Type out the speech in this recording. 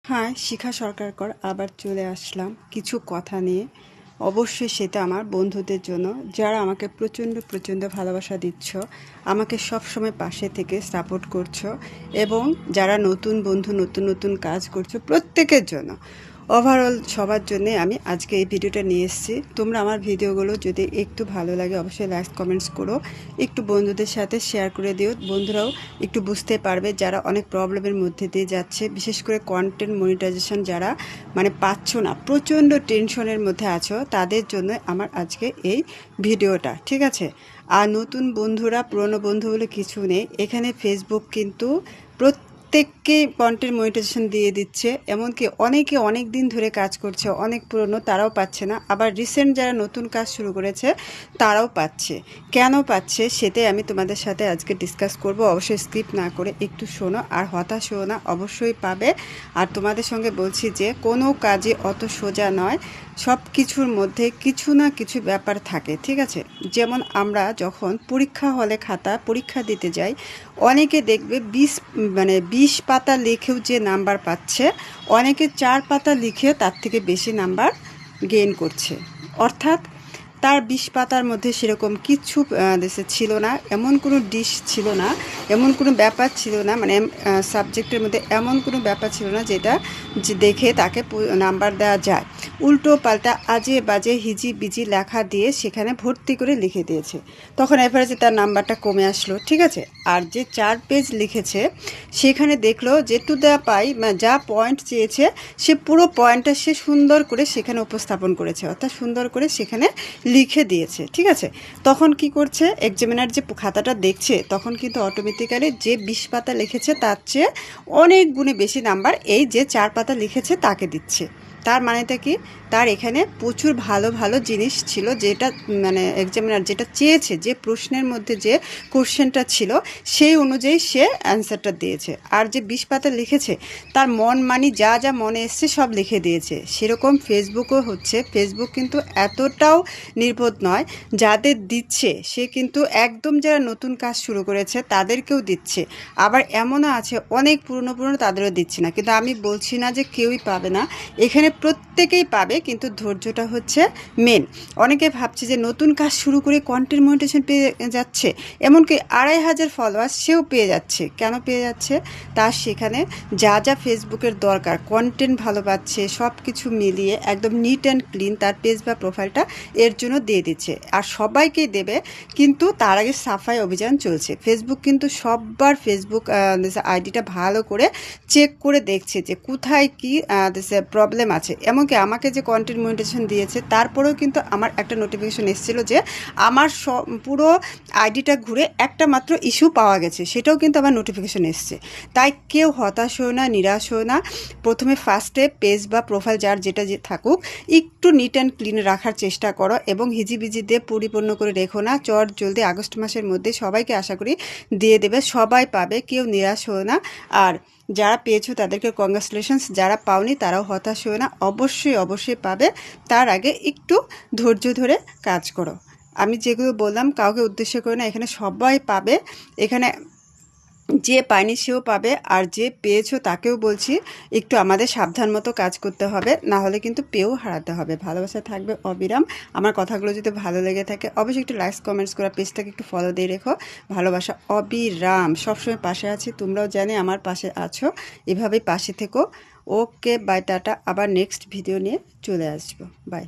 হ্যাঁ, শিখা সরকারকর আবার চলে আসলাম কিছু কথা নিয়ে। অবশ্যই সেটা আমার বন্ধুদের জন্য, যারা আমাকে প্রচণ্ড প্রচণ্ড ভালোবাসা দিচ্ছ, আমাকে সব সময় পাশে থেকে সাপোর্ট করছো, এবং যারা নতুন বন্ধু নতুন নতুন কাজ করছো প্রত্যেকের জন্য, ওভারঅল সবার জন্যে আমি আজকে এই ভিডিওটা নিয়ে এসেছি। তোমরা আমার ভিডিওগুলো যদি একটু ভালো লাগে অবশ্যই লাইক কমেন্টস করো, একটু বন্ধুদের সাথে শেয়ার করে দিও। বন্ধুরাও একটু বুঝতে পারবে যারা অনেক প্রবলেমের মধ্যে দিয়ে যাচ্ছে, বিশেষ করে কন্টেন্ট মনিটাইজেশন যারা পাচ্ছ না, প্রচণ্ড টেনশনের মধ্যে আছো, তাদের জন্য আমার আজকে এই ভিডিওটা, ঠিক আছে? আর নতুন বন্ধুরা পুরনো বন্ধু বলে কিছু নেই এখানে। ফেসবুক কিন্তু প্রত্যেককে কন্টেন্ট মনিটাইজেশন দিয়ে দিচ্ছে, এমনকি অনেকে অনেক দিন ধরে কাজ করছে, অনেক পুরনো, তারাও পাচ্ছে না। আবার রিসেন্ট যারা নতুন কাজ শুরু করেছে তারাও পাচ্ছে। কেন পাচ্ছে সেটাই আমি তোমাদের সাথে আজকে ডিসকাস করব। অবশ্যই স্কিপ না করে একটু শোনো, আর হতাশ হও না, অবশ্যই পাবে। আর তোমাদের সঙ্গে বলছি যে কোনো কাজে অত সোজা নয়, সব কিছুর মধ্যে কিছু না কিছু ব্যাপার থাকে, ঠিক আছে? যেমন আমরা যখন পরীক্ষা হলে খাতা পরীক্ষা দিতে যাই, অনেকে দেখবে 20 পাতা লিখেও যে নাম্বার পাচ্ছে, অনেকে 4 পাতা লিখেও তার থেকে বেশি নাম্বার গেইন করছে। অর্থাৎ তার 20 পাতার মধ্যে সেরকম কিচ্ছু দেশে ছিল না, এমন কোনো ডিশ ছিল না, এমন কোনো ব্যাপার ছিল না, সাবজেক্টের মধ্যে এমন কোনো ব্যাপার ছিল না যেটা যে দেখে তাকে নাম্বার দেওয়া যায়। উল্টো পাল্টা আজে বাজে হিজি বিজি লেখা দিয়ে সেখানে ভর্তি করে লিখে দিয়েছে, তখন এভারেজে তার নাম্বারটা কমে আসলো, ঠিক আছে? আর যে 4 পেজ লিখেছে সেখানে দেখলো যে টু দ্য পাই, যা পয়েন্ট চেয়েছে সে পুরো পয়েন্টটা সে সুন্দর করে সেখানে উপস্থাপন করেছে, অর্থাৎ সুন্দর করে সেখানে লিখে দিয়েছে, ঠিক আছে? তখন কি করছে, এক্সামিনার যে খাতাটা দেখছে তখন কিন্তু অটোমেটিক্যালি যে 20 পাতা লিখেছে তার চেয়ে অনেক গুণে বেশি নাম্বার এই যে 4 পাতা লিখেছে তাকে দিচ্ছে। তার মানেটা কি, তার এখানে প্রচুর ভালো ভালো জিনিস ছিল, যেটা এক্সামিনার যেটা চেয়েছে, যে প্রশ্নের মধ্যে যে কোশ্চেনটা ছিল সেই অনুযায়ী সে অ্যান্সারটা দিয়েছে। আর যে 20 পাতা লিখেছে তার মন মানি যা যা মনে এসছে সব লিখে দিয়েছে। সেরকম ফেসবুকও হচ্ছে। ফেসবুক কিন্তু এতটাও নির্বোধ নয়, যাদের দিচ্ছে সে কিন্তু একদম যারা নতুন কাজ শুরু করেছে তাদেরকেও দিচ্ছে, আবার এমনও আছে অনেক পুরনো তাদেরও দিচ্ছে না। কিন্তু আমি বলছি না যে কেউই পাবে না, এখানে প্রত্যেকেই পাবে, কিন্তু ধৈর্যটা হচ্ছে মেন। অনেকে ভাবছে যে নতুন কাজ শুরু করে কন্টেন্ট মনিটাইজেশন পেয়ে যাচ্ছে, এমনকি 2500 ফলোয়ার্স সেও পেয়ে যাচ্ছে। কেন পেয়ে যাচ্ছে? তার সেখানে যা যা ফেসবুকের দরকার, কন্টেন্ট ভালো পাচ্ছে, সব কিছু মিলিয়ে একদম নিট অ্যান্ড ক্লিন তার পেজ বা প্রোফাইলটা এর জন্য দিয়ে দিচ্ছে। আর সবাইকেই দেবে, কিন্তু তার আগে সাফাই অভিযান চলছে। ফেসবুক কিন্তু সববার ফেসবুক আইডিটা ভালো করে চেক করে দেখছে যে কোথায় কী প্রবলেম আছে। এমনকি আমাকে যে কন্টেন্ট মনিটাইজেশন দিয়েছে তারপরেও কিন্তু আমার একটা নোটিফিকেশন এসেছিলো যে আমার পুরো আইডিটা ঘুরে একটা মাত্র ইস্যু পাওয়া গেছে, সেটাও কিন্তু আমার নোটিফিকেশন এসছে। তাই কেউ হতাশ হও না, নিরাশ হও না। প্রথমে ফার্স্টে পেজ বা প্রোফাইল যার যেটা যে থাকুক একটু নিট অ্যান্ড ক্লিন রাখার চেষ্টা করো, এবং হিজিবিজি দিয়ে পরিপূর্ণ করে রেখো না। জলদি আগস্ট মাসের মধ্যে সবাইকে আশা করি দিয়ে দেবে, সবাই পাবে, কেউ নিরাশ হও না। আর যারা পেয়েছো তাদেরকে কংগ্রাচুলেশনস, যারা পাওনি তারাও হতাশ হয়ে না, অবশ্যই অবশ্যই পাবে। তার আগে একটু ধৈর্য ধরে কাজ করো। আমি যেগুলো বললাম কাউকে উদ্দেশ্য করে না, এখানে সবাই পাবে। এখানে যে পায়নি সেও পাবে, আর যে পেয়েছো তাকেও বলছি একটু আমাদের সাবধান মতো কাজ করতে হবে, না হলে কিন্তু পেয়েও হারাতে হবে। ভালোবাসা থাকবে অবিরাম। আমার কথাগুলো যদি ভালো লেগে থাকে অবশ্যই একটু লাইক কমেন্টস করা, পেজটাকে একটু ফলো দিয়ে রেখো। ভালোবাসা অবিরাম, সবসময় পাশে আছি, তোমরাও জানি আমার পাশে আছো, এভাবেই পাশে থেকো। ওকে, বাই, টাটা। আবার নেক্সট ভিডিও নিয়ে চলে আসবো, বাই।